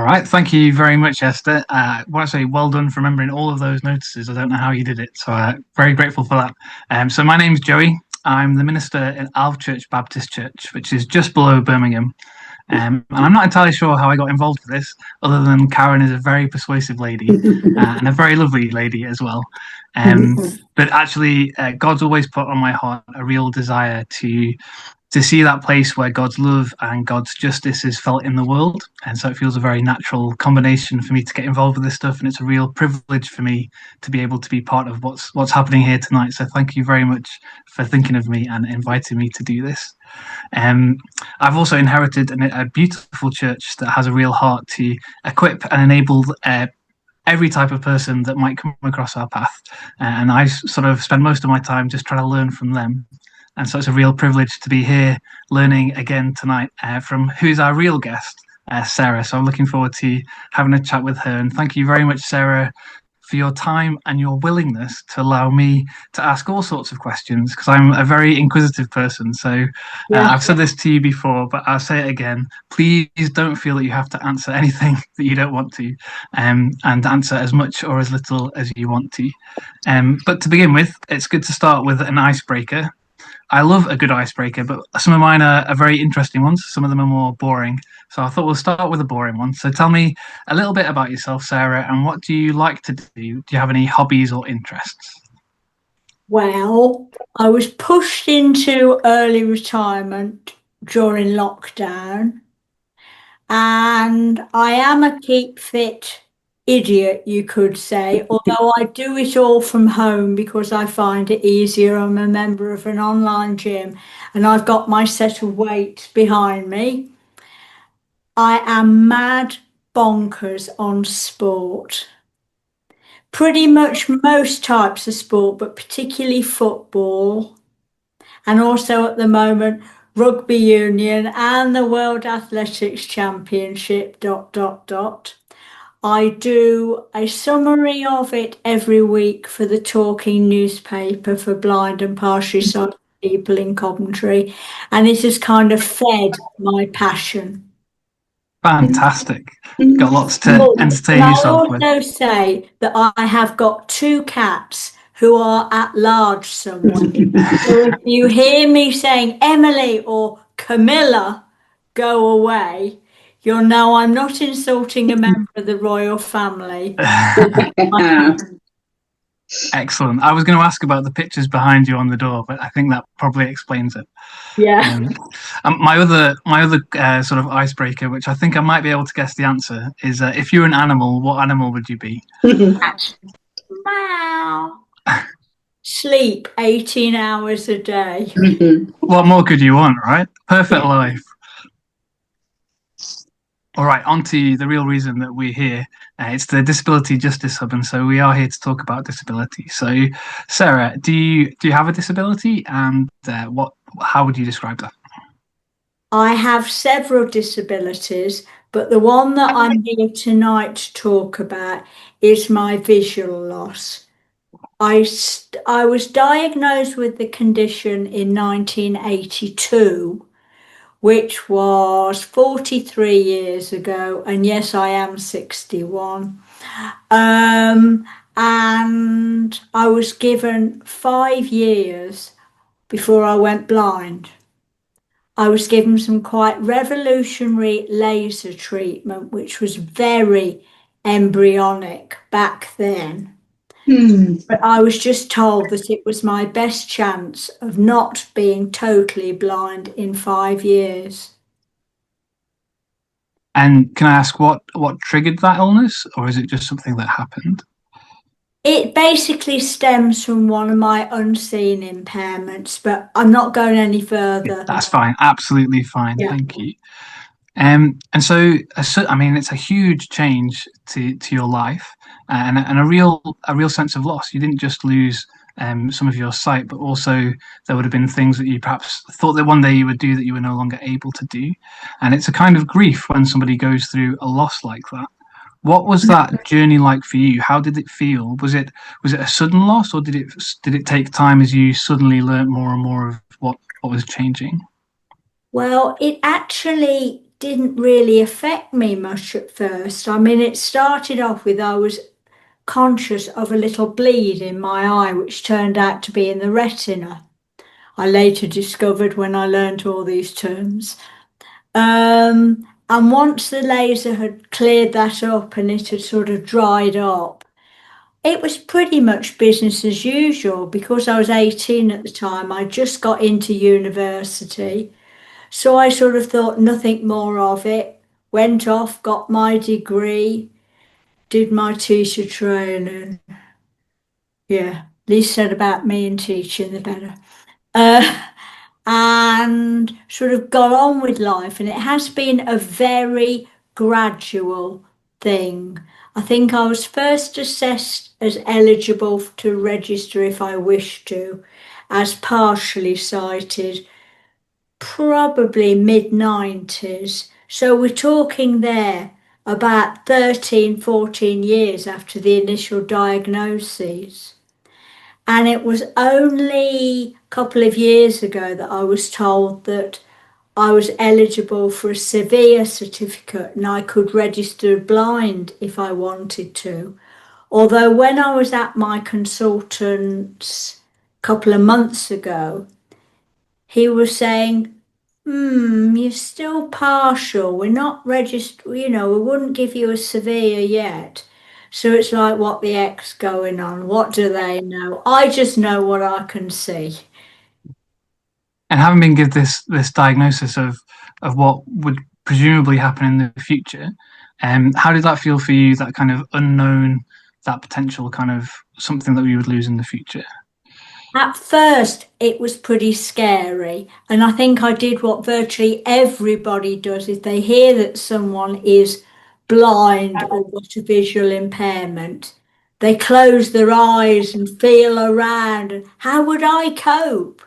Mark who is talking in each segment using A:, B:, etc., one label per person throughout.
A: All right, thank you very much, Esther. I want to say well done for remembering all of those notices. I don't know how you did it, so very grateful for that. So my name's Joey. I'm the minister at Alvechurch Baptist Church, which is just below Birmingham. And I'm not entirely sure how I got involved with this, other than Karen is a very persuasive lady and a very lovely lady as well. But actually, God's always put on my heart a real desire to see that place where God's love and God's justice is felt in the world. And so it feels a very natural combination for me to get involved with this stuff. And it's a real privilege for me to be able to be part of what's happening here tonight. So thank you very much for thinking of me and inviting me to do this. I've also inherited a beautiful church that has a real heart to equip and enable every type of person that might come across our path. And I sort of spend most of my time just trying to learn from them. And so it's a real privilege to be here learning again tonight from who's our real guest, Sarah. So I'm looking forward to having a chat with her. And thank you very much, Sarah, for your time and your willingness to allow me to ask all sorts of questions, because I'm a very inquisitive person. So I've said this to you before, but I'll say it again. Please don't feel that you have to answer anything that you don't want to, and answer as much or as little as you want to. But to begin with, it's good to start with an icebreaker. I love a good icebreaker, but some of mine are very interesting ones. Some of them are more boring. So I thought we'll start with a boring one. So tell me a little bit about yourself, Sarah, and what do you like to do? Do you have any hobbies or interests?
B: Well, I was pushed into early retirement during lockdown, and I am a keep fit idiot, you could say, although I do it all from home because I find it easier. I'm a member of an online gym and I've got my set of weights behind me. I am mad bonkers on sport. Pretty much most types of sport, but particularly football. And also at the moment, rugby union and the World Athletics Championship, dot, dot, dot. I do a summary of it every week for the Talking newspaper for blind and partially sighted people in Coventry, and it has kind of fed my passion.
A: Fantastic. Got lots to entertain
B: And
A: yourself
B: I'll
A: with.
B: also say that I have got two cats who are at large somewhere. So if you hear me saying Emily or Camilla, go away, you'll know I'm not insulting a member of the royal family.
A: Excellent. I was going to ask about the pictures behind you on the door, but I think that probably explains it.
B: Yeah.
A: My other sort of icebreaker, which I think I might be able to guess the answer, is if you're an animal, what animal would you be?
B: Wow. Sleep 18 hours a day.
A: What more could you want, right? Perfect life. All right, on to the real reason that we're here. It's the Disability Justice Hub, and so we are here to talk about disability. So, Sarah, do you have a disability, and how would you describe that?
B: I have several disabilities, but the one that I'm here tonight to talk about is my visual loss. I was diagnosed with the condition in 1982, which was 43 years ago, and yes, I am 61. And I was given 5 years before I went blind. I was given some quite revolutionary laser treatment, which was very embryonic back then. But I was just told that it was my best chance of not being totally blind in 5 years.
A: And can I ask what triggered that illness, or is it just something that happened?
B: It basically stems from one of my unseen impairments, but I'm not going any further.
A: Yeah, that's fine. Absolutely fine.
B: Yeah.
A: Thank you. And so, I mean, it's a huge change to your life, and a real sense of loss. You didn't just lose some of your sight, but also there would have been things that you perhaps thought that one day you would do that you were no longer able to do. And it's a kind of grief when somebody goes through a loss like that. What was that journey like for you? How did it feel? Was it a sudden loss, or did it take time as you suddenly learnt more and more of what was changing?
B: Well, it actually didn't really affect me much at first. I mean, it started off with I was conscious of a little bleed in my eye, which turned out to be in the retina. I later discovered when I learnt all these terms. And once the laser had cleared that up and it had sort of dried up, it was pretty much business as usual because I was 18 at the time. I just got into university. So I sort of thought nothing more of it, went off, got my degree, did my teacher training. Yeah, least said about me and teaching, the better. Uh, and sort of got on with life. And it has been a very gradual thing. I think I was first assessed as eligible to register if I wished to, as partially sighted, probably mid-90s. So we're talking there about 13, 14 years after the initial diagnoses. And it was only a couple of years ago that I was told that I was eligible for a severe certificate and I could register blind if I wanted to. Although when I was at my consultant's a couple of months ago, he was saying, you're still partial. We're not registered, we wouldn't give you a severe yet. So it's like, what the X going on? What do they know? I just know what I can see.
A: And having been given this diagnosis of what would presumably happen in the future, how did that feel for you? That kind of unknown, that potential kind of something that we would lose in the future.
B: At first, it was pretty scary. And I think I did what virtually everybody does if they hear that someone is blind or got a visual impairment. They close their eyes and feel around. And how would I cope?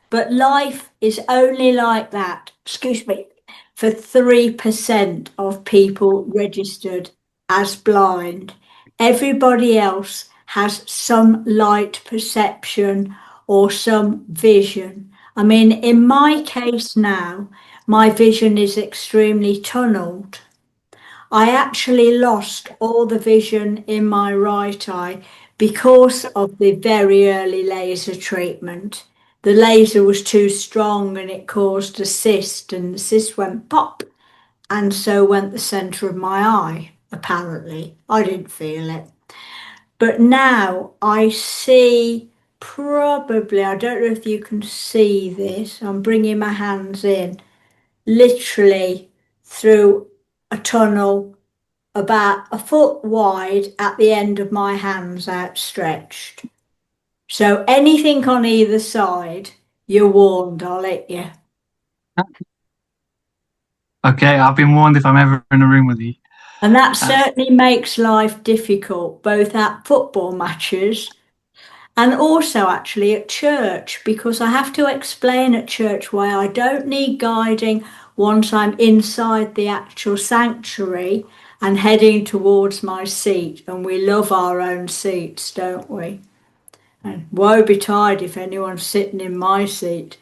B: But life is only like that, excuse me, for 3% of people registered as blind. Everybody else has some light perception or some vision. I mean, in my case now, my vision is extremely tunneled. I actually lost all the vision in my right eye because of the very early laser treatment. The laser was too strong and it caused a cyst, and the cyst went pop, and so went the centre of my eye, apparently. I didn't feel it. But now I see probably, I don't know if you can see this, I'm bringing my hands in, literally through a tunnel about a foot wide at the end of my hands outstretched. So anything on either side, you're warned, I'll let you.
A: Okay, I've been warned if I'm ever in a room with you.
B: And that
A: Uh,
B: certainly makes life difficult, both at football matches and also actually at church, because I have to explain at church why I don't need guiding once I'm inside the actual sanctuary and heading towards my seat. And we love our own seats, don't we? And woe betide if anyone's sitting in my seat.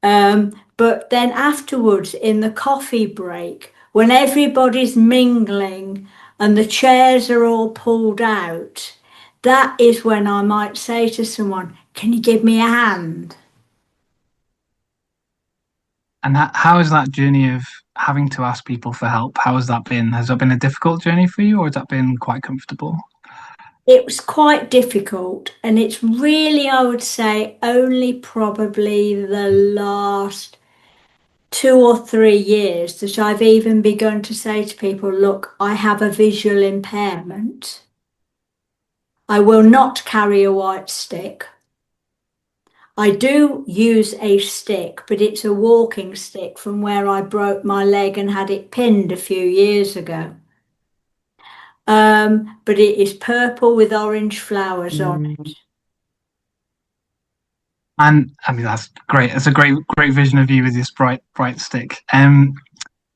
B: But then afterwards, in the coffee break, when everybody's mingling and the chairs are all pulled out, that is when I might say to someone, "Can you give me a hand?"
A: and how is that journey of having to ask people for help? How has that been? Has that been a difficult journey for you, or has that been quite comfortable?
B: It was quite difficult, and it's really, I would say, only probably the last 2 or 3 years that I've even begun to say to people, look, I have a visual impairment. I will not carry a white stick. I do use a stick, but it's a walking stick from where I broke my leg and had it pinned a few years ago. But it is purple with orange flowers on it.
A: And I mean, that's great. It's a great vision of you with this bright stick.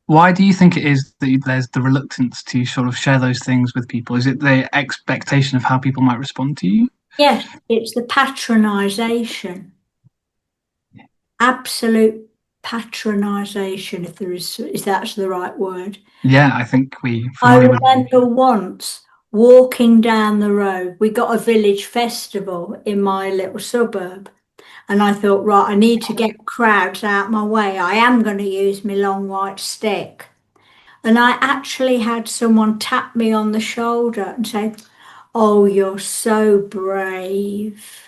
A: Why do you think it is that there's the reluctance to sort of share those things with people? Is it the expectation of how people might respond to you?
B: Yes, it's the patronisation. Absolute patronisation, if that's the right word.
A: Yeah, I think we
B: I
A: formally would agree.
B: remember once walking down the road. We got a village festival in my little suburb, and I thought, right, I need to get crowds out my way. I am going to use my long white stick. And I actually had someone tap me on the shoulder and say, "Oh, you're so brave."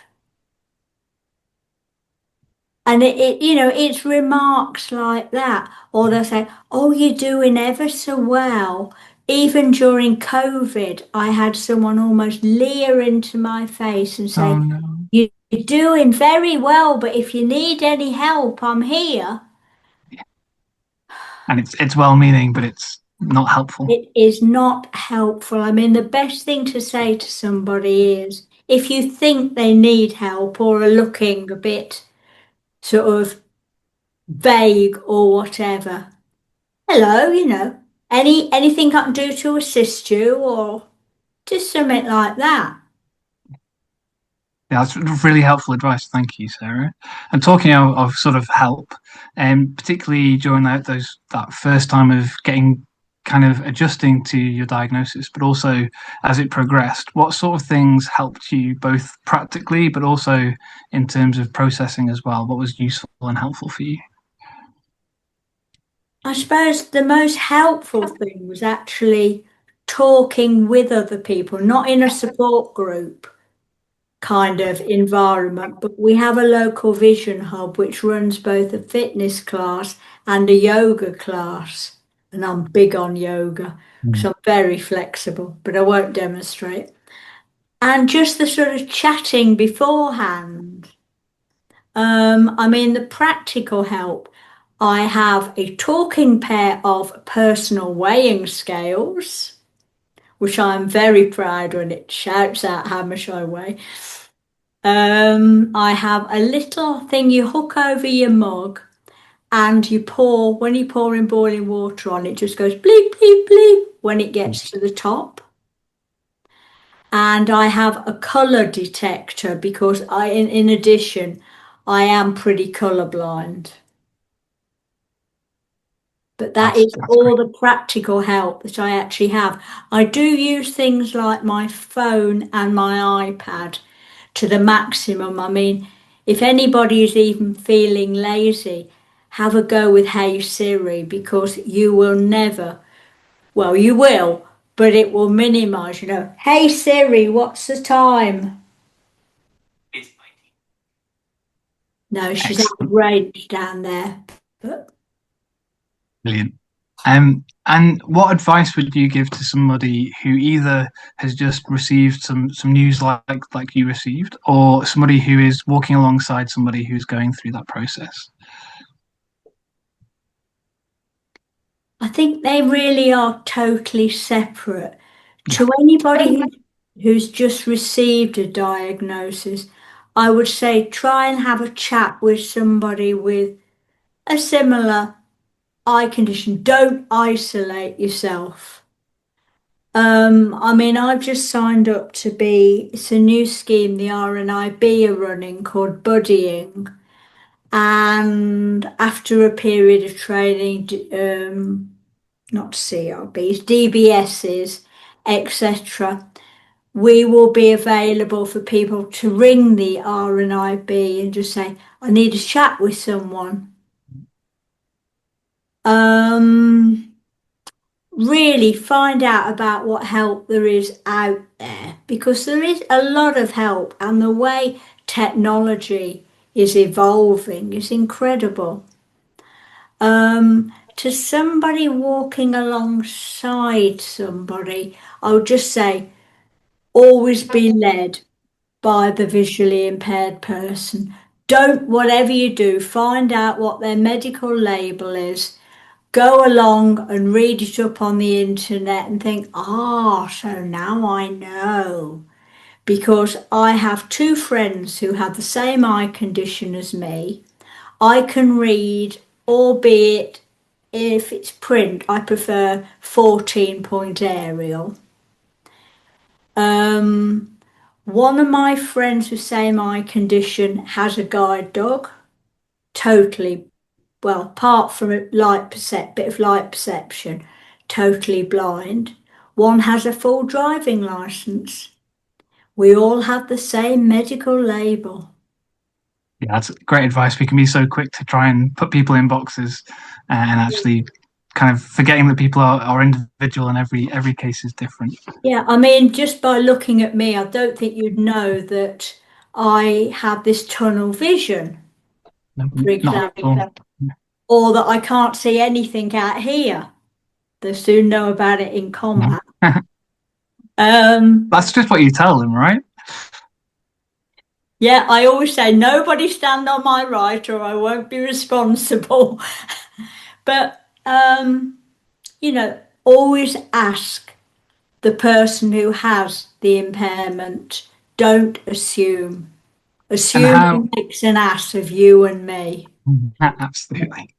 B: And it's remarks like that. Or they'll say, "Oh, you're doing ever so well." Even during COVID, I had someone almost leer into my face and
A: Oh
B: say,
A: no.
B: "You're doing very well, but if you need any help, I'm here."
A: And it's well-meaning, but it's not helpful.
B: It is not helpful. I mean, the best thing to say to somebody is if you think they need help or are looking a bit sort of vague or whatever, hello, anything I can do to assist you or just something like that.
A: Yeah, that's really helpful advice. Thank you, Sarah. And talking of sort of help, particularly during that first time of getting kind of adjusting to your diagnosis, but also as it progressed, what sort of things helped you both practically, but also in terms of processing as well? What was useful and helpful for you?
B: I suppose the most helpful thing was actually talking with other people, not in a support group kind of environment, but we have a local vision hub which runs both a fitness class and a yoga class. And I'm big on yoga because
A: Mm.
B: I'm very flexible, but I won't demonstrate. And just the sort of chatting beforehand. I mean, the practical help. I have a talking pair of personal weighing scales, which I'm very proud when it shouts out how much I weigh. I have a little thing you hook over your mug and when you pour in boiling water on, it just goes bleep, bleep, bleep when it gets to the top. And I have a colour detector because in addition, I am pretty colourblind. But that is
A: That's
B: all
A: great.
B: the practical help that I actually have. I do use things like my phone and my iPad to the maximum. I mean, if anybody is even feeling lazy, have a go with Hey Siri because you will never, well, you will, but it will minimize, Hey Siri, what's the time? No, she's
A: Excellent.
B: outraged down there. But
A: Brilliant. And what advice would you give to somebody who either has just received some news like you received, or somebody who is walking alongside somebody who's going through that process?
B: I think they really are totally separate.
A: Yeah,
B: To anybody who's just received a diagnosis, I would say try and have a chat with somebody with a similar eye condition. Don't isolate yourself. I mean, I've just signed up it's a new scheme the RNIB are running called buddying. And after a period of training, not CRBs, DBSs, etc., we will be available for people to ring the RNIB and just say, I need a chat with someone. Um, really find out about what help there is out there because there is a lot of help and the way technology is evolving is incredible. To somebody walking alongside somebody, I would just say always be led by the visually impaired person. Don't, whatever you do, find out what their medical label is. Go along and read it up on the internet and think, so now I know. Because I have two friends who have the same eye condition as me. I can read, albeit if it's print, I prefer 14-point Arial. Um, One of my friends with same eye condition has a guide dog, totally. well, apart from a bit of light perception, totally blind. One has a full driving license. We all have the same medical label.
A: Yeah, that's great advice. We can be so quick to try and put people in boxes and actually kind of forgetting that people are individual and every case is different.
B: Yeah, I mean, just by looking at me, I don't think you'd know that I have this tunnel vision,
A: No,
B: for
A: not at
B: example,
A: all.
B: or that I can't see anything out here. They soon know about it in
A: No.
B: combat. Um,
A: That's just what you tell them, right?
B: yeah, I always say nobody stand on my right or I won't be responsible. But always ask the person who has the impairment. Don't assume.
A: And how,
B: Assuming makes an ass of you and me.
A: absolutely.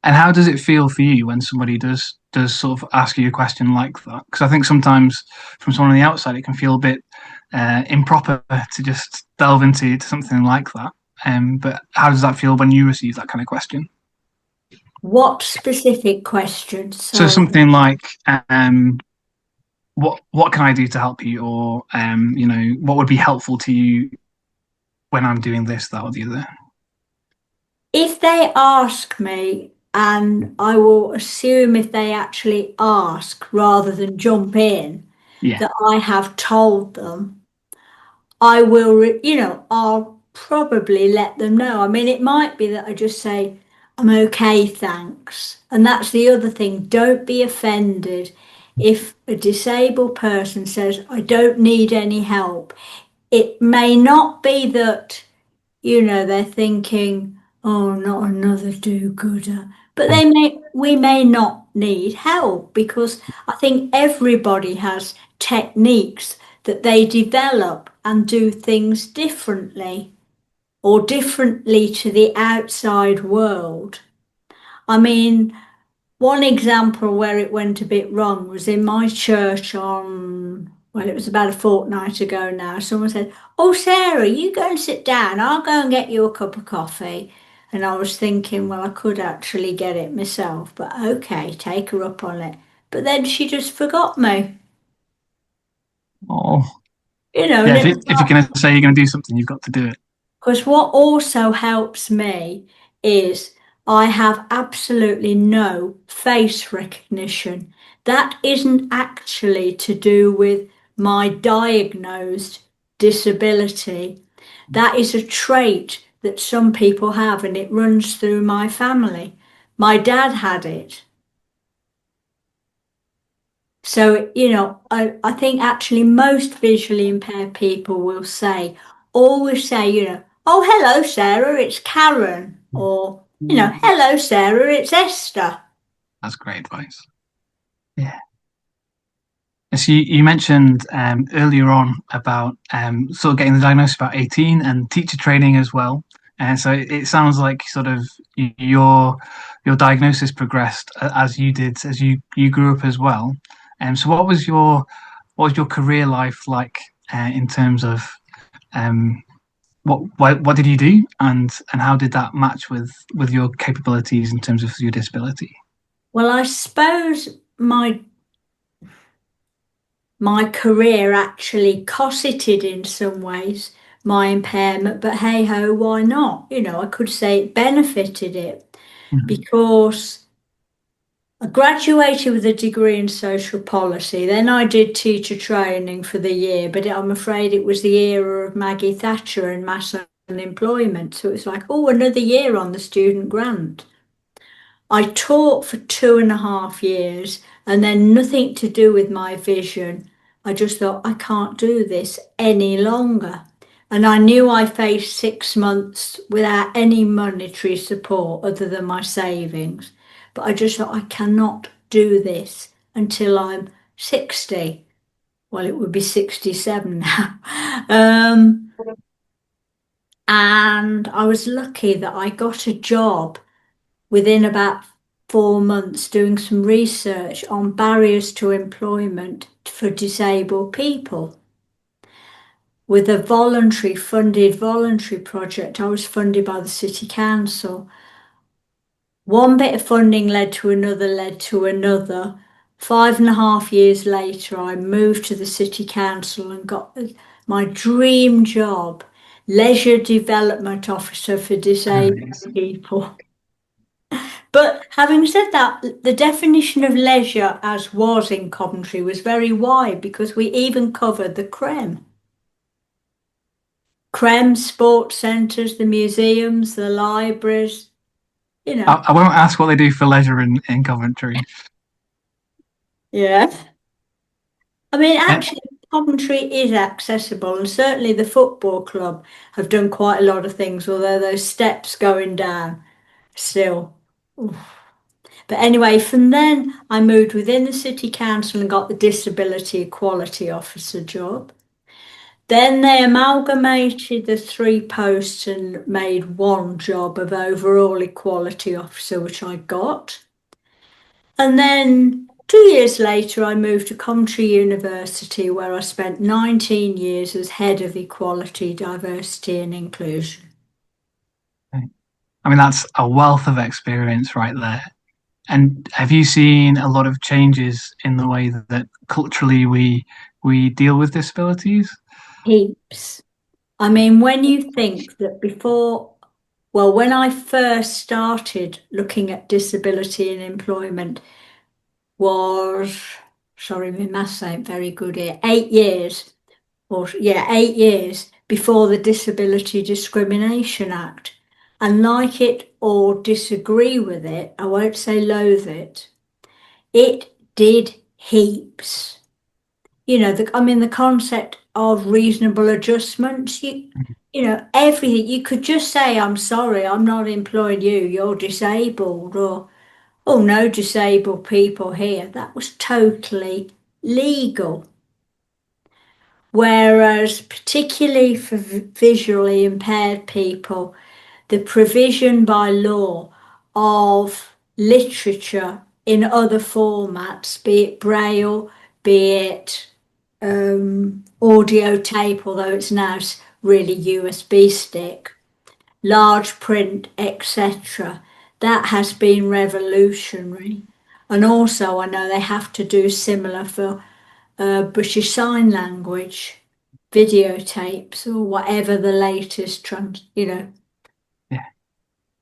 A: And how does it feel for you when somebody does sort of ask you a question like that? Because I think sometimes from someone on the outside, it can feel a bit improper to just delve into to something like that. But how does that feel when you receive that kind of question?
B: What specific question?
A: So
B: Sorry.
A: something like, what can I do to help you, or what would be helpful to you when I'm doing this, that, or the other?
B: If they ask me, and I will assume if they actually ask rather than jump in,
A: Yeah.
B: that I have told them, I will, I'll probably let them know. I mean, it might be that I just say, I'm okay, thanks. And that's the other thing. Don't be offended if a disabled person says, I don't need any help. It may not be that, they're thinking, oh, not another do-gooder. But we may not need help because I think everybody has techniques that they develop and do things differently or differently to the outside world. I mean, one example where it went a bit wrong was in my church it was about a fortnight ago now. Someone said, Oh, Sarah, you go and sit down. I'll go and get you a cup of coffee. And I was thinking, well, I could actually get it myself, but okay, take her up on it. But then she just forgot me,
A: Oh,
B: and
A: yeah.
B: it was
A: If you're going to say you're going to do something, you've got to do it.
B: because what also helps me is I have absolutely no face recognition. That isn't actually to do with my diagnosed disability. That is a trait that some people have, and it runs through my family. My dad had it. So, I think actually most visually impaired people will always say, oh, hello, Sarah, it's Karen. Or, hello, Sarah, it's Esther.
A: That's great advice. Yeah. So you mentioned earlier on about sort of getting the diagnosis about 18 and teacher training as well. And so it sounds like sort of your diagnosis progressed as you did as you grew up as well. And so what was your career life like in terms of um, what did you do and how did that match with your capabilities in terms of your disability?
B: Well, I suppose my career actually cosseted in some ways my impairment, but hey ho, why not? I could say it benefited it
A: Mhm.
B: because I graduated with a degree in social policy. Then I did teacher training for the year, but I'm afraid it was the era of Maggie Thatcher and mass unemployment. So it's like, oh, another year on the student grant. I taught for 2.5 years and then nothing to do with my vision. I just thought, I can't do this any longer. And I knew I faced 6 months without any monetary support other than my savings. But I just thought, I cannot do this until I'm 60. Well, it would be 67 now. And I was lucky that I got a job within about 4 months doing some research on barriers to employment for disabled people. With a voluntary project, I was funded by the City Council. One bit of funding led to another, led to another. 5.5 years later, I moved to the city council and got my dream job, leisure development officer for disabled
A: Nice.
B: people. But having said that, the definition of leisure as was in Coventry was very wide because we even covered the creme sports centres, the museums, the libraries, you know.
A: I won't ask what they do for leisure in Coventry.
B: Yeah. I mean,
A: Uh,
B: actually, Coventry is accessible, and certainly the football club have done quite a lot of things, although those steps going down still. Oof. But anyway, from then I moved within the city council and got the disability equality officer job. Then they amalgamated the three posts and made one job of overall equality officer, which I got. And then 2 years later, I moved to Coventry University, where I spent 19 years as head of equality, diversity, and inclusion.
A: I mean, that's a wealth of experience right there. And have you seen a lot of changes in the way that culturally we deal with disabilities?
B: Heaps. I mean, when you think that when I first started looking at disability in employment was, sorry, my maths ain't very good here, 8 years, or yeah, 8 years before the Disability Discrimination Act. And like it or disagree with it, I won't say loathe it did heaps. I mean, the concept of reasonable adjustments, everything. You could just say, I'm sorry, I'm not employing you, you're disabled, or, oh, no disabled people here. That was totally legal. Whereas, particularly for visually impaired people, the provision by law of literature in other formats, be it braille, be it audio tape, although it's now really USB stick, large print, etc., that has been revolutionary. And also, I know they have to do similar for British Sign Language videotapes or whatever the latest
A: Yeah,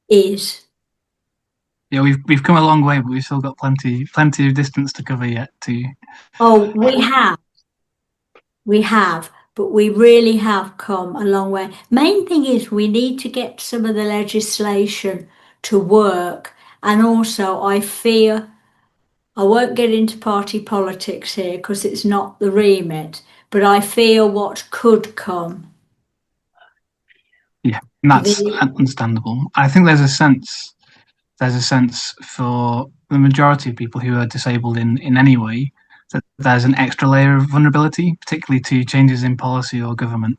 B: is.
A: yeah, we've come a long way, but we've still got plenty of distance to cover yet. To
B: Oh, we have, but we really have come a long way. Main thing is we need to get some of the legislation to work, and also I fear I won't get into party politics here because it's not the remit, but I fear what could come.
A: yeah, and that's
B: The
A: understandable. I think there's a sense for the majority of people who are disabled in any way that there's an extra layer of vulnerability, particularly to changes in policy or government,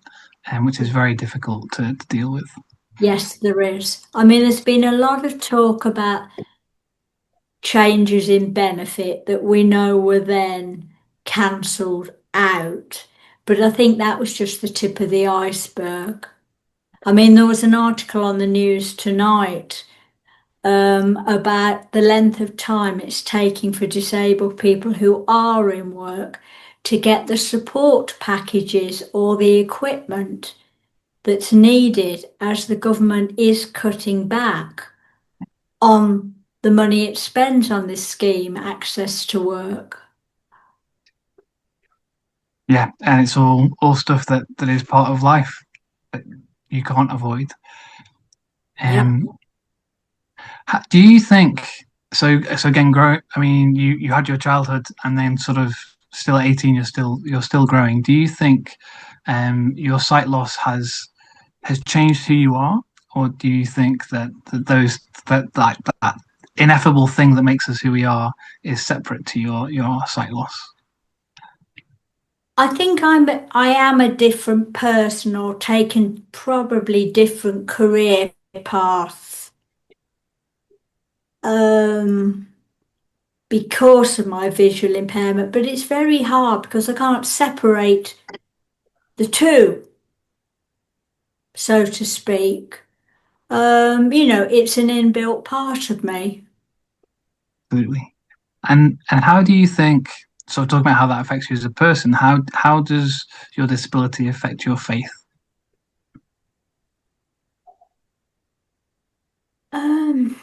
A: which is very difficult to deal with.
B: Yes, there is. I mean, there's been a lot of talk about changes in benefit that we know were then cancelled out. But I think that was just the tip of the iceberg. I mean, there was an article on the news tonight about the length of time it's taking for disabled people who are in work to get the support packages or the equipment that's needed as the government is cutting back on the money it spends on this scheme, access to work.
A: Yeah, and it's all stuff that is part of life that you can't avoid.
B: Yeah.
A: Um, do you think so? So again, grow. I mean, you had your childhood, and then sort of still at 18, you're still growing. Do you think your sight loss has changed who you are, or do you think that those that ineffable thing that makes us who we are is separate to your sight loss?
B: I think I am a different person or taken probably different career paths um, because of my visual impairment, but it's very hard because I can't separate the two, so to speak. It's an inbuilt part of me.
A: Absolutely. And how do you think, so talking about how that affects you as a person, how does your disability affect your faith?
B: Um,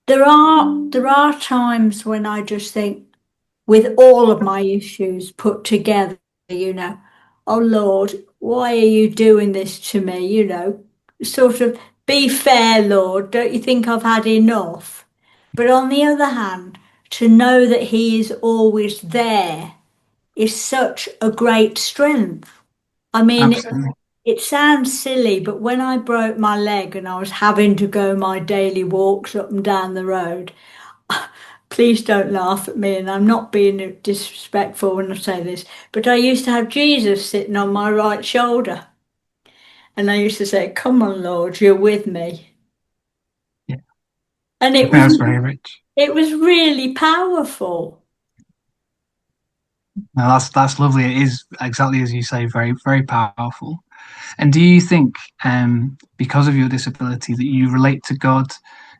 B: there are times when I just think, with all of my issues put together, you know, oh Lord, why are you doing this to me? Sort of be fair, Lord. Don't you think I've had enough? But on the other hand, to know that He is always there is such a great strength. I mean,
A: Absolutely.
B: it sounds silly, but when I broke my leg and I was having to go my daily walks up and down the road, please don't laugh at me, and I'm not being disrespectful when I say this, but I used to have Jesus sitting on my right shoulder, and I used to say, "Come on, Lord, you're with me,"
A: Yeah,
B: and
A: I think that's very rich.
B: it was really powerful.
A: No, that's lovely. It is exactly as you say, very, very powerful. And do you think, because of your disability, that you relate to God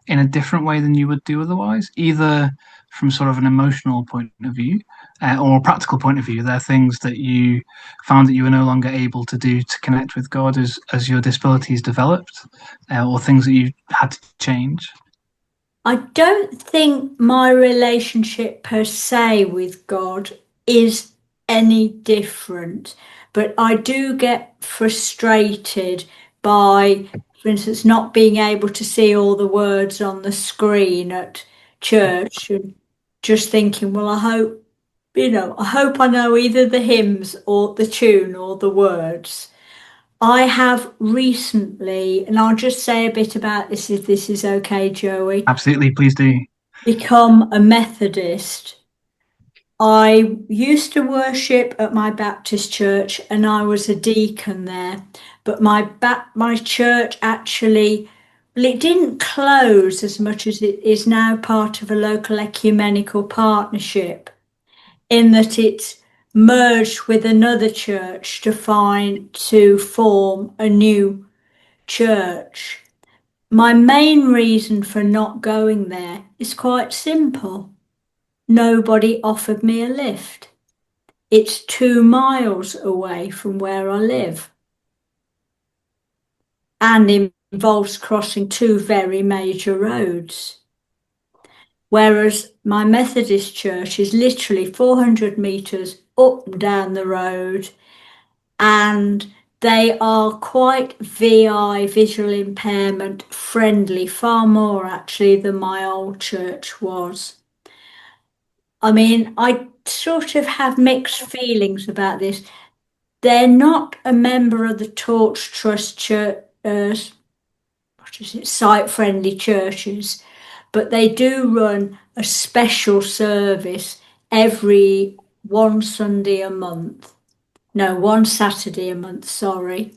A: in a different way than you would do otherwise, either from sort of an emotional point of view or a practical point of view? There are things that you found that you were no longer able to do to connect with God as your disabilities developed, or things that you had to change.
B: I don't think my relationship per se with God is any different, but I do get frustrated by, for instance, not being able to see all the words on the screen at church and just thinking, well, I hope I know either the hymns or the tune or the words. I have recently, and I'll just say a bit about this if this is okay, Joey,
A: Absolutely, please do.
B: become a Methodist. I used to worship at my Baptist church and I was a deacon there, but my church actually, well, it didn't close as much as it is now part of a local ecumenical partnership, in that it's merged with another church to form a new church. My main reason for not going there is quite simple. Nobody offered me a lift. It's 2 miles away from where I live and involves crossing two very major roads. Whereas my Methodist church is literally 400 metres up and down the road, and they are quite visual impairment friendly, far more actually than my old church was. I mean, I sort of have mixed feelings about this. They're not a member of the Torch Trust church, what is it, site friendly churches, but they do run a special service every one Sunday a month. No, one Saturday a month, sorry.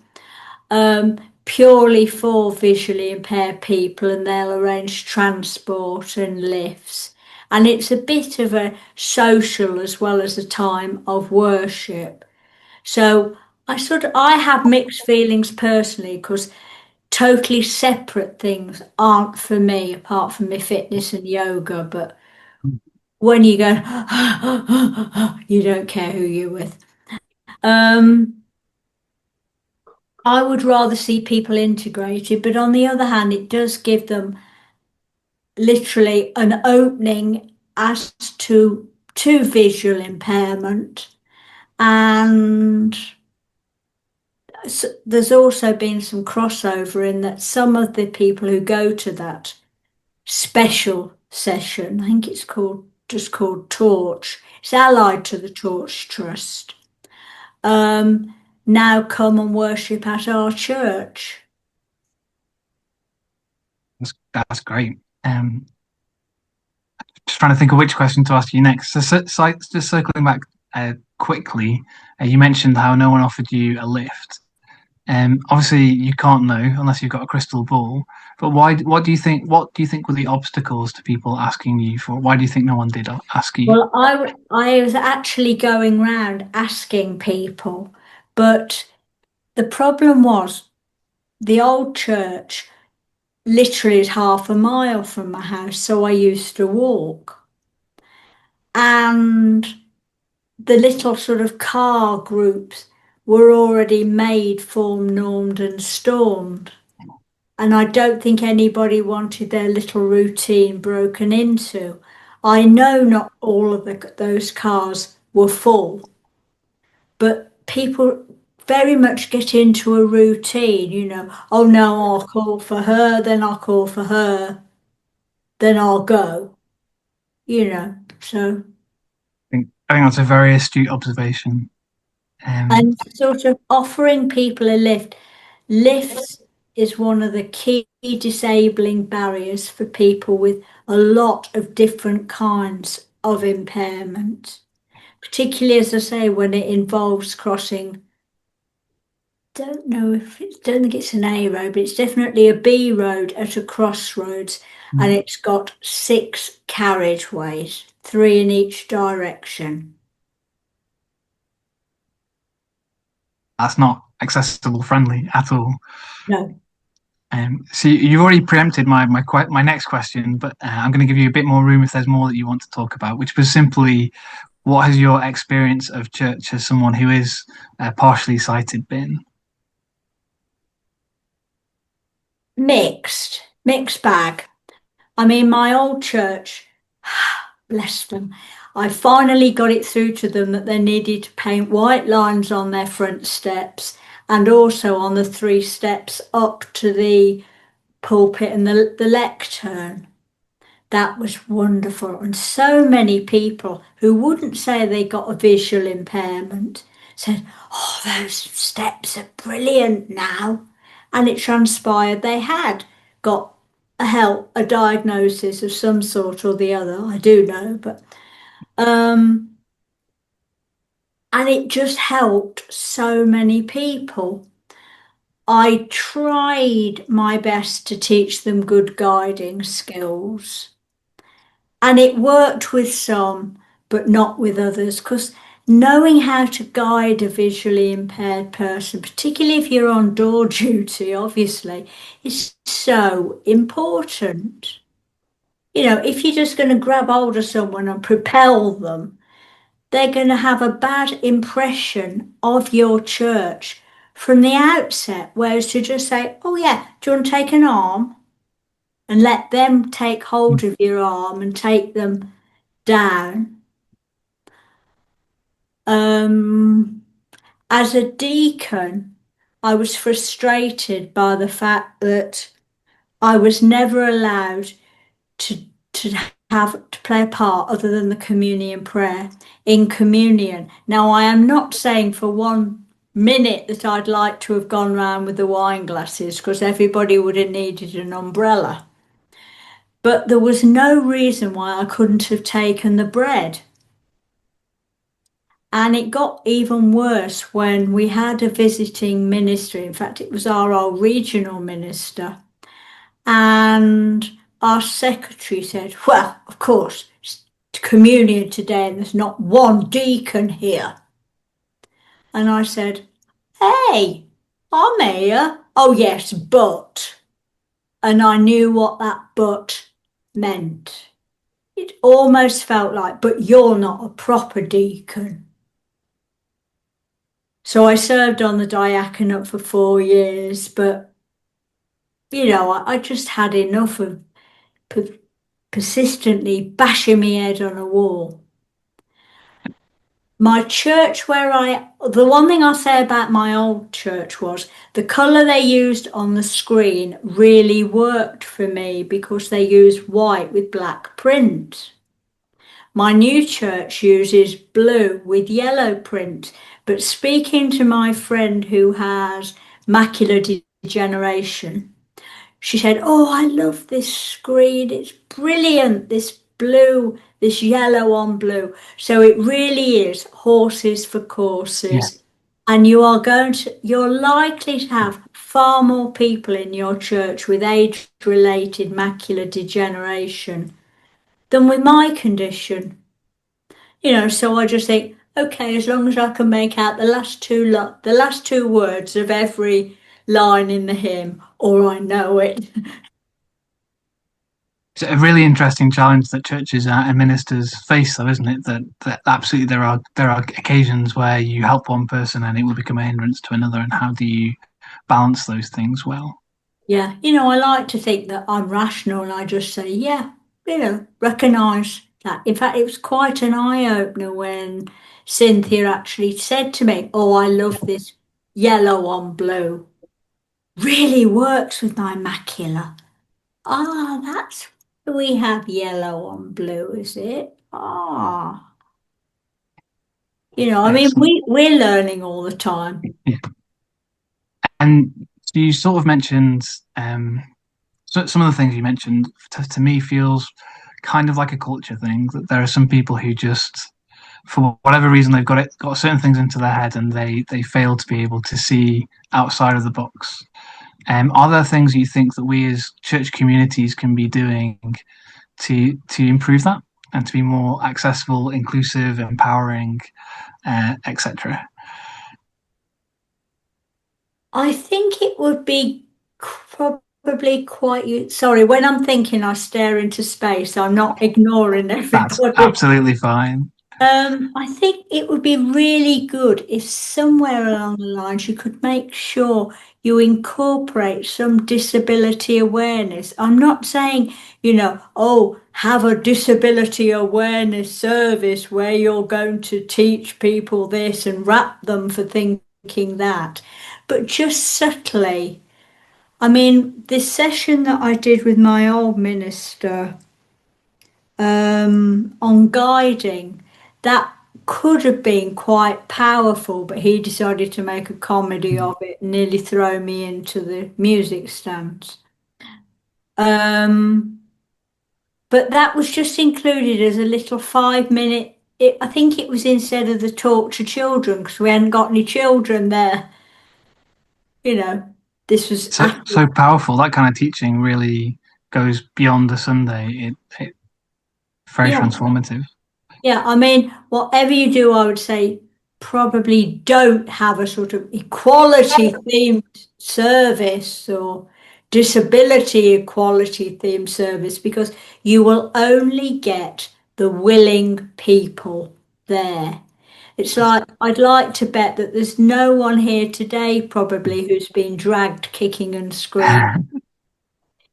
B: Purely for visually impaired people, and they'll arrange transport and lifts. And it's a bit of a social as well as a time of worship. So I have mixed feelings personally because totally separate things aren't for me apart from my fitness and yoga. But when you go, you don't care who you're with. Um, I would rather see people integrated, but on the other hand, it does give them literally an opening as to visual impairment. And there's also been some crossover in that some of the people who go to that special session, I think it's called Torch, it's allied to the Torch Trust, um, now come and worship at our church.
A: That's great. Just trying to think of which question to ask you next. So just circling back quickly, you mentioned how no one offered you a lift. Obviously, you can't know unless you've got a crystal ball. But why? What do you think? What do you think were the obstacles to people asking you for? Why do you think no one did ask you?
B: Well, I was actually going round asking people, but the problem was the old church literally is half a mile from my house, so I used to walk. And the little sort of car groups were already made, formed, normed, and stormed. And I don't think anybody wanted their little routine broken into. I know not all of those cars were full, but people very much get into a routine, Oh no, I'll call for her, then I'll call for her, then I'll go, So,
A: I think that's a very astute observation. Um,
B: and sort of offering people a lift. Lifts is one of the key disabling barriers for people with a lot of different kinds of impairment, particularly, as I say, when it involves crossing. Don't think it's an A road, but it's definitely a B road at a crossroads, and it's got 6 carriageways, 3 in each direction.
A: that's not accessible friendly at all.
B: No.
A: So you've already preempted my next question, but I'm going to give you a bit more room if there's more that you want to talk about, which was simply, what has your experience of church as someone who is partially sighted been?
B: Mixed bag. I mean, my old church, bless them, I finally got it through to them that they needed to paint white lines on their front steps and also on the 3 steps up to the pulpit and the lectern. That was wonderful. And so many people who wouldn't say they got a visual impairment said, "Oh, those steps are brilliant now." And it transpired they had got a diagnosis of some sort or the other. I do know, but um, and it just helped so many people. I tried my best to teach them good guiding skills. And it worked with some, but not with others, because knowing how to guide a visually impaired person, particularly if you're on door duty, obviously, is so important. If you're just going to grab hold of someone and propel them, they're going to have a bad impression of your church from the outset. Whereas to just say, "Oh, yeah, do you want to take an arm?" and let them take hold of your arm and take them down. Um, as a deacon, I was frustrated by the fact that I was never allowed to to have to play a part other than the communion prayer in communion. Now, I am not saying for 1 minute that I'd like to have gone round with the wine glasses because everybody would have needed an umbrella. But there was no reason why I couldn't have taken the bread. And it got even worse when we had a visiting minister. In fact, it was our old regional minister. And our secretary said, "Well, of course, it's communion today and there's not one deacon here." And I said, "Hey, I'm here." "Oh, yes, but." And I knew what that but meant. It almost felt like, "But you're not a proper deacon." So I served on the diaconate for 4 years, but I just had enough of persistently bashing my head on a wall. My church the one thing I say about my old church was the colour they used on the screen really worked for me because they used white with black print. My new church uses blue with yellow print, but speaking to my friend who has macular degeneration, she said, "Oh, I love this screen. It's brilliant. This blue, this yellow on blue." So it really is horses for
A: Yeah,
B: courses. And you're likely to have far more people in your church with age-related macular degeneration than with my condition. So I just think, okay, as long as I can make out the last two words of every line in the hymn or I know it.
A: It's a really interesting challenge that churches and ministers face, though, isn't it? That absolutely there are occasions where you help one person and it will become a hindrance to another, and how do you balance those things well?
B: Yeah, I like to think that I'm rational and I just say, yeah, recognise that. In fact, it was quite an eye opener when Cynthia actually said to me, oh, I love this yellow on blue. Really works with my macula. Ah, that's we have yellow on blue, is it? Ah, I mean,
A: Excellent.
B: we're learning all the time.
A: Yeah. And you sort of mentioned some of the things you mentioned to me feels kind of like a culture thing. That there are some people who just, for whatever reason, they've got certain things into their head, and they fail to be able to see outside of the box. Are there things you think that we as church communities can be doing to improve that and to be more accessible, inclusive, empowering, etc.?
B: I think it would be probably quite. Sorry, when I'm thinking, I stare into space. I'm not ignoring
A: That's
B: everybody.
A: absolutely fine.
B: I think it would be really good if somewhere along the lines you could make sure you incorporate some disability awareness. I'm not saying, oh, have a disability awareness service where you're going to teach people this and wrap them for thinking that, but just subtly. I mean, this session that I did with my old minister on guiding, that could have been quite powerful, but he decided to make a comedy of it, nearly throw me into the music stands. Um, but that was just included as a little 5 minute. I think it was instead of the talk to children because we hadn't got any children there. You know, this was after.
A: So powerful. That kind of teaching really goes beyond the Sunday. It very
B: Yeah.
A: transformative.
B: Yeah, I mean, whatever you do, I would say probably don't have a sort of equality themed service or disability equality themed service because you will only get the willing people there. It's like, I'd like to bet that there's no one here today probably who's been dragged kicking and screaming.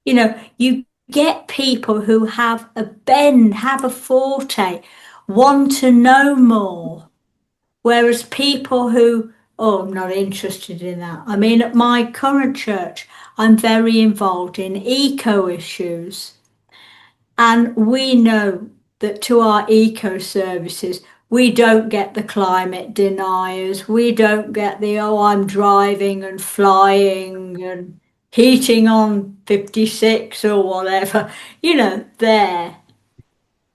B: You get people who have a bend, have a forte, want to know more. Whereas people who, oh, I'm not interested in that. I mean, at my current church, I'm very involved in eco issues. And we know that to our eco services, we don't get the climate deniers. We don't get the, oh, I'm driving and flying and heating on 56 or whatever. There.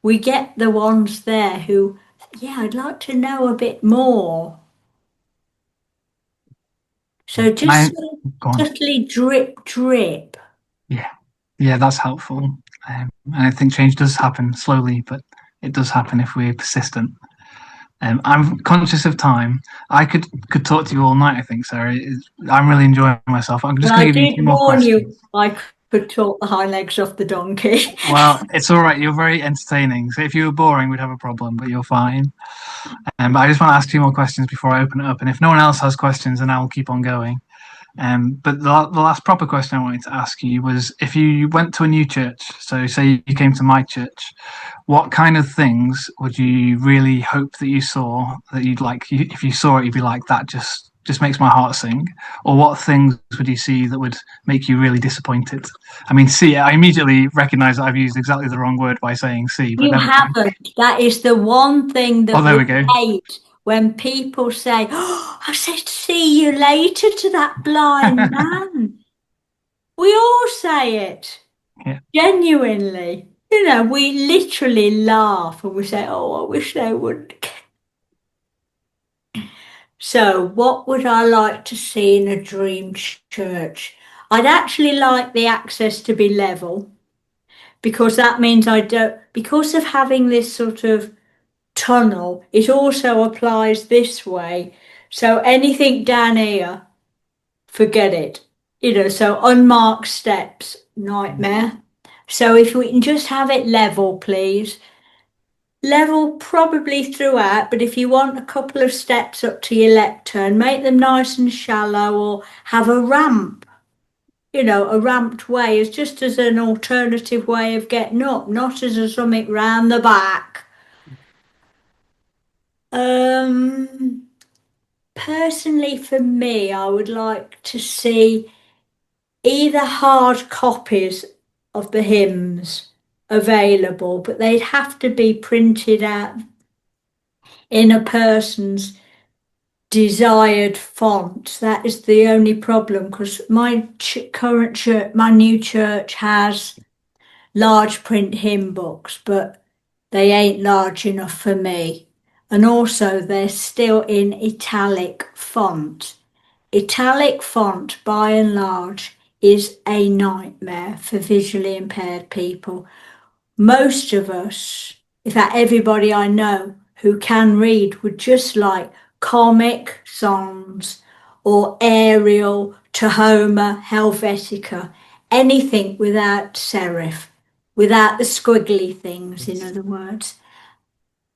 B: We get the ones there who, yeah, I'd like to know a bit more. So just
A: I
B: sort of
A: Go on.
B: subtly drip, drip.
A: Yeah, yeah, that's helpful. And I think change does happen slowly, but it does happen if we're persistent. I'm conscious of time. I could talk to you all night. I think, Sarah. I'm really enjoying myself. I'm
B: And
A: just going
B: I
A: to give you a
B: did
A: few more
B: warn you
A: questions.
B: I could talk the hind legs off the donkey.
A: Well, it's all right. You're very entertaining. So if you were boring, we'd have a problem, but you're fine. But I just want to ask two more questions before I open it up. And if no one else has questions, then I will keep on going. But the last proper question I wanted to ask you was if you went to a new church, so say you came to my church, what kind of things would you really hope that you saw that you'd like, if you saw it, you'd be like, that just makes my heart sing? Or what things would you see that would make you really disappointed? I mean, see, I immediately recognize that I've used exactly the wrong word by saying see, but
B: You
A: never mind.
B: haven't. That is the one thing
A: Oh,
B: that
A: there
B: we
A: we go.
B: hate when people say, oh, I said see you later to that blind man. We all say it,
A: Yeah.
B: genuinely. We literally laugh and we say, oh, I wish they would. So, what would I like to see in a dream church? I'd actually like the access to be level because that means I don't, because of having this sort of tunnel, it also applies this way. So anything down here, forget it. So unmarked steps, nightmare. So if we can just have it level, please. Level probably throughout, but if you want a couple of steps up to your lectern, make them nice and shallow or have a ramp, a ramped way as just as an alternative way of getting up, not as a something round the back. Um, Personally, for me, I would like to see either hard copies of the hymns available, but they'd have to be printed out in a person's desired font. That is the only problem because my current church, my new church has large print hymn books, but they ain't large enough for me. And also, they're still in italic font. Italic font, by and large, is a nightmare for visually impaired people. Most of us, in fact, everybody I know who can read, would just like comic songs or Arial to Homer, Helvetica, anything without serif, without the squiggly things, in other words.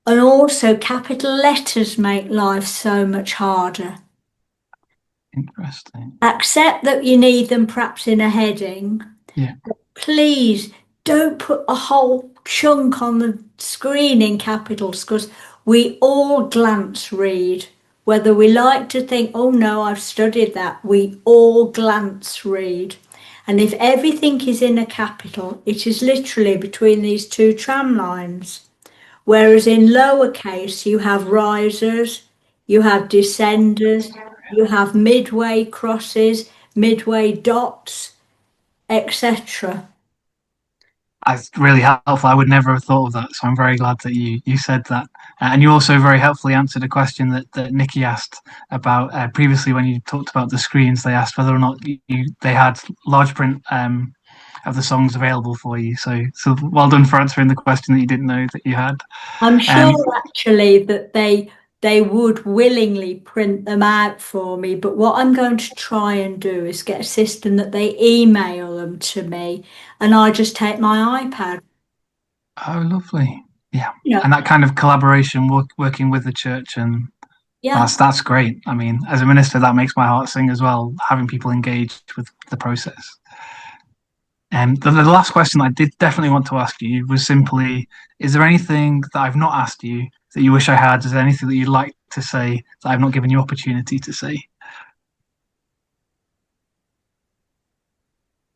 B: And also, capital letters make life so much harder.
A: Interesting.
B: Accept that you need them perhaps in a heading.
A: Yeah.
B: Please don't put a whole chunk on the screen in capitals because we all glance read. Whether we like to think, oh no, I've studied that, we all glance read. And if everything is in a capital, it is literally between these two tram lines. Whereas in lowercase, you have risers, you have descenders, you have midway crosses, midway dots, etc.
A: That's really helpful. I would never have thought of that, so I'm very glad that you said that. And you also very helpfully answered a question that Nikki asked about previously when you talked about the screens. They asked whether or not they had large print of the songs available for you. So well done for answering the question that you didn't know that you had.
B: I'm
A: Um,
B: sure actually that they would willingly print them out for me, but what I'm going to try and do is get a system that they email them to me and I just take my iPad.
A: oh, lovely. Yeah,
B: You
A: and that kind of collaboration, working with the church, and
B: yeah.
A: that's great. I mean, as a minister, that makes my heart sing as well. Having people engaged with the process. And the last question I did definitely want to ask you was simply: is there anything that I've not asked you that you wish I had? Is there anything that you'd like to say that I've not given you opportunity to say?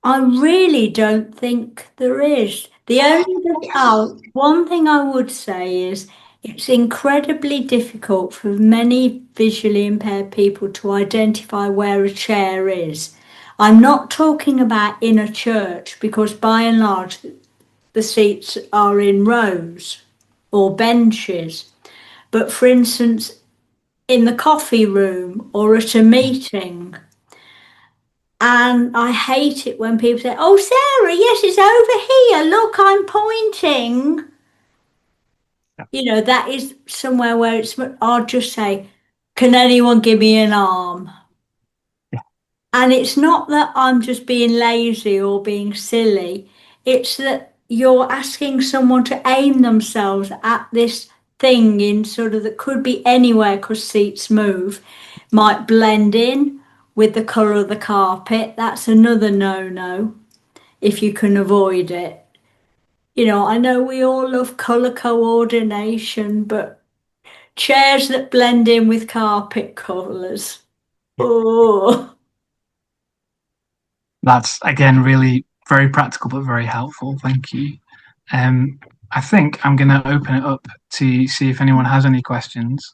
B: I really don't think there is.
A: Yes.
B: One thing I would say is it's incredibly difficult for many visually impaired people to identify where a chair is. I'm not talking about in a church because by and large the seats are in rows or benches. But for instance, in the coffee room or at a meeting, and I hate it when people say, oh, Sarah, yes, it's over here. Look, I'm pointing. That is somewhere where I'll just say, can anyone give me an arm?
A: Yeah.
B: And it's not that I'm just being lazy or being silly. It's that you're asking someone to aim themselves at this thing in sort of that could be anywhere because seats move, might blend in with the colour of the carpet. That's another no-no if you can avoid it. I know we all love colour coordination, but chairs that blend in with carpet colours. Oh.
A: That's again really very practical but very helpful. Thank you. I think I'm going to open it up to see if anyone has any questions.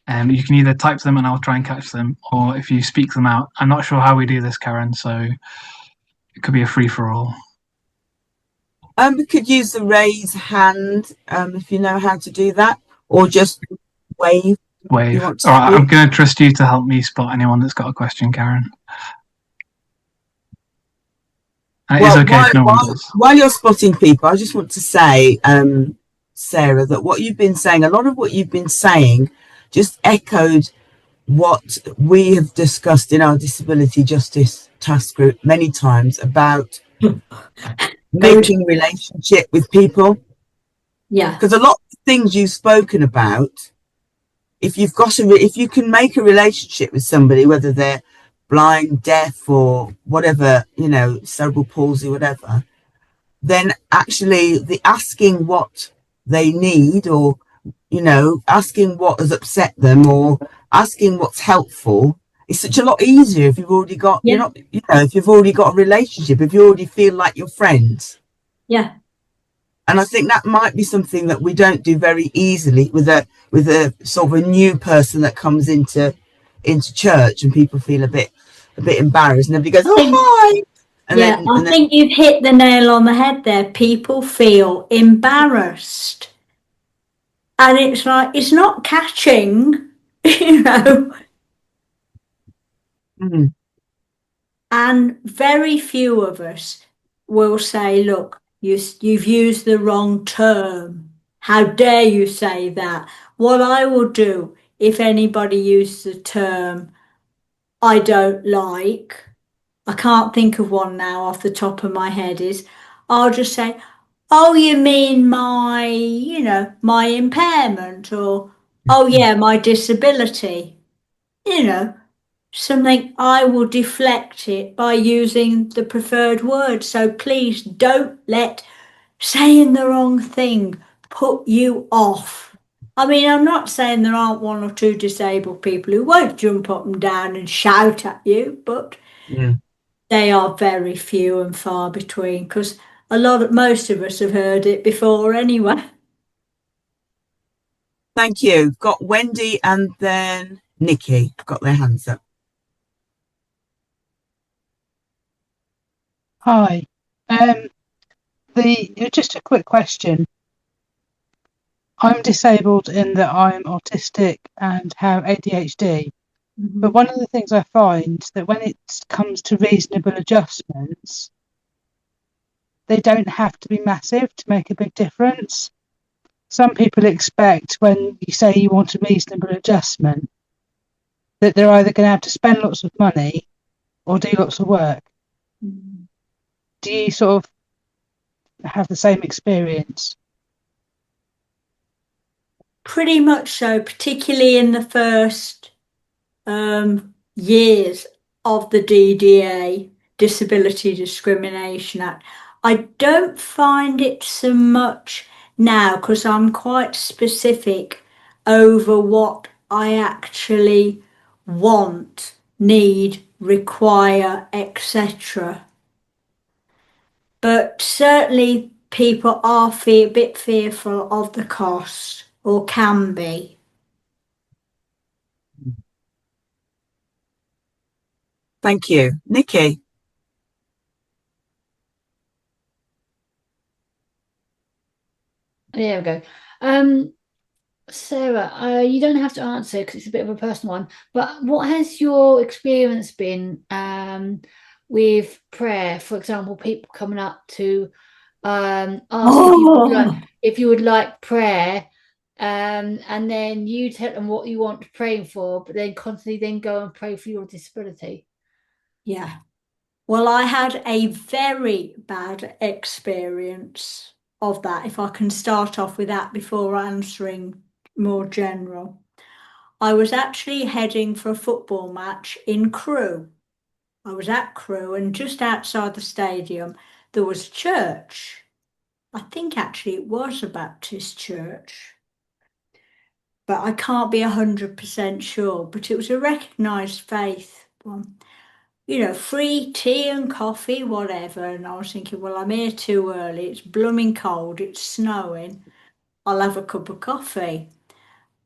A: You can either type them and I'll try and catch them, or if you speak them out. I'm not sure how we do this, Karen, so it could be a free for all.
C: We could use the raise hand if you know how to do that, or just wave.
A: Wave. All right, I'm going to trust you to help me spot anyone that's got a question, Karen. And it is okay if no one does.
C: While you're spotting people, I just want to say, Sarah, that what you've been saying, a lot of what you've been saying just echoed what we have discussed in our disability justice task group many times about
B: Good.
C: making relationship with people,
B: Yeah.
C: because a lot of things you've spoken about, if you can make a relationship with somebody, whether they're blind, deaf, or whatever, cerebral palsy, whatever, then actually the asking what they need, or asking what has upset them, or asking what's helpful, is such a lot easier if you've already got
B: Yeah.
C: if you've already got a relationship, if you already feel like you're friends.
B: Yeah.
C: And I think that might be something that we don't do very easily with a sort of a new person that comes into church, and people feel a bit embarrassed, and everybody goes,
B: I
C: "Oh,
B: think,
C: hi," and
B: yeah,
C: then
B: I
C: and then
B: think you've hit the nail on the head there. People feel embarrassed. And it's like, it's not catching, you know.
C: mm,
B: And very few of us will say, look, you've used the wrong term. How dare you say that? What I will do if anybody uses the term I don't like, I can't think of one now off the top of my head, is I'll just say, oh, you mean my impairment, or, oh, yeah, my disability, you know. Something I will deflect it by using the preferred word. So please don't let saying the wrong thing put you off. I mean, I'm not saying there aren't one or two disabled people who won't jump up and down and shout at you, but
C: mm.
B: they are very few and far between, because most of us have heard it before anyway.
C: Thank you. Got Wendy and then Nikki got their hands up.
D: Hi. Just a quick question. I'm disabled in that I'm autistic and have ADHD. But one of the things I find that when it comes to reasonable adjustments, they don't have to be massive to make a big difference. Some people expect when you say you want a reasonable adjustment that they're either going to have to spend lots of money or do lots of work. Do you sort of have the same experience?
B: Pretty much so, particularly in the first years of the DDA, Disability Discrimination Act. I don't find it so much now because I'm quite specific over what I actually want, need, require, etc. But certainly people are a bit fearful of the cost, or can be.
C: Thank you. Nikki.
E: There we go. Sarah, you don't have to answer because it's a bit of a personal one, but what has your experience been with prayer? For example, people coming up to ask if you would like prayer, and then you tell them what you want praying for, but then constantly then go and pray for your disability.
B: Yeah. Well, I had a very bad experience of that, if I can start off with that before answering more general. I was actually heading for a football match in Crewe. I was at Crewe, and just outside the stadium, there was a church. I think actually it was a Baptist church, but I can't be 100% sure. But it was a recognised faith one. Free tea and coffee, whatever. And I was thinking, well, I'm here too early. It's blooming cold. It's snowing. I'll have a cup of coffee.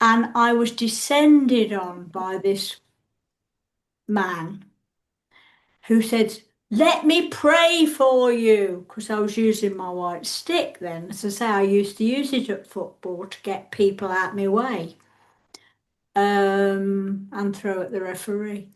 B: And I was descended on by this man who said, let me pray for you. Because I was using my white stick then. As I say, I used to use it at football to get people out my way and throw at the referee.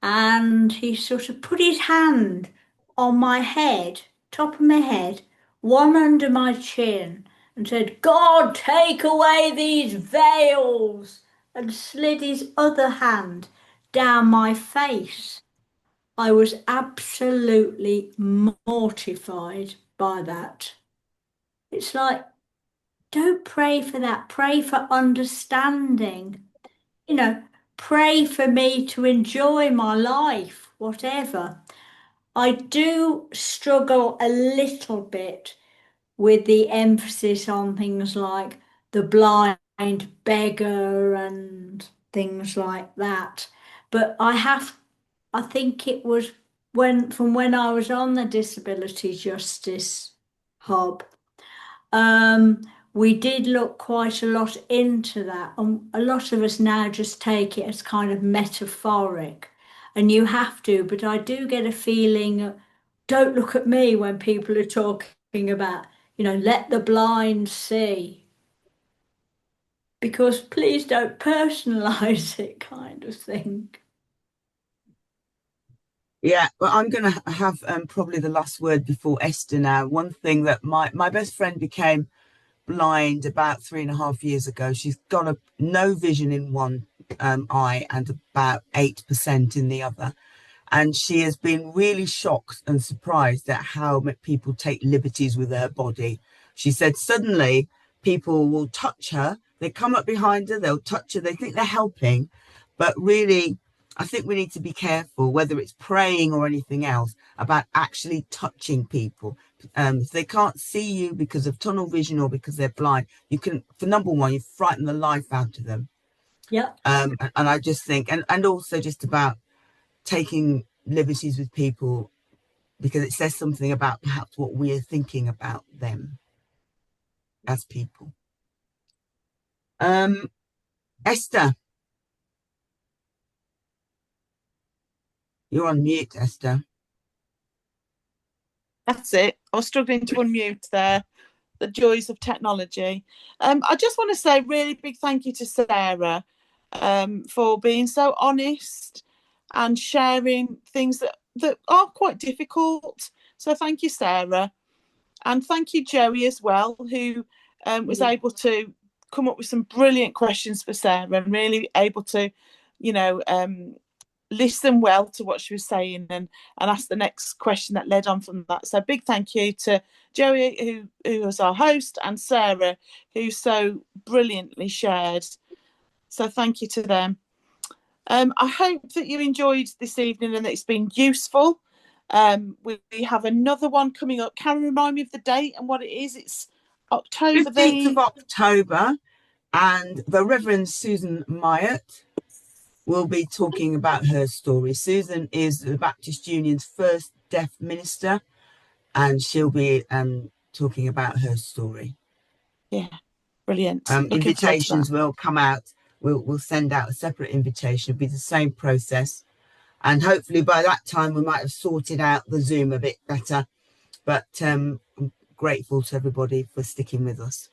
B: And he sort of put his hand on my head, top of my head, one under my chin, and said, God, take away these veils, and slid his other hand down my face. I was absolutely mortified by that. It's like, don't pray for that. Pray for understanding. You know, pray for me to enjoy my life, whatever. I do struggle a little bit with the emphasis on things like the blind beggar and things like that. But I think it was when I was on the Disability Justice Hub, um, we did look quite a lot into that. And a lot of us now just take it as kind of metaphoric. And you have to, but I do get a feeling, don't look at me when people are talking about, let the blind see. Because please don't personalize it, kind of thing.
C: Yeah, well, I'm going to have probably the last word before Esther now. One thing that my best friend became blind about 3.5 years ago. She's got no vision in one eye and about 8% in the other. And she has been really shocked and surprised at how people take liberties with her body. She said suddenly people will touch her. They come up behind her, they'll touch her. They think they're helping. But really, I think we need to be careful, whether it's praying or anything else, about actually touching people. If they can't see you because of tunnel vision or because they're blind, you can, for number one, you frighten the life out of them.
B: Yeah.
C: And I just think, and also just about taking liberties with people, because it says something about perhaps what we're thinking about them as people. Esther, you're on mute, Esther.
F: That's it. I was struggling to unmute there. The joys of technology. I just want to say really big thank you to Sarah for being so honest and sharing things that are quite difficult. So thank you, Sarah. And thank you, Joey, as well, who was able to come up with some brilliant questions for Sarah and really able to, listen well to what she was saying and ask the next question that led on from that. So big thank you to Joey, who was our host, and Sarah, who so brilliantly shared. So thank you to them. I hope that you enjoyed this evening and that it's been useful. We have another one coming up. Can you remind me of the date and what it is? It's October
C: 15th of October, and the Reverend Susan Myatt will be talking about her story. Susan is the Baptist Union's first deaf minister, and she'll be talking about her story.
F: Yeah, brilliant.
C: Invitations will come out. We'll send out a separate invitation. It'll be the same process. And hopefully by that time we might have sorted out the Zoom a bit better. But I'm grateful to everybody for sticking with us.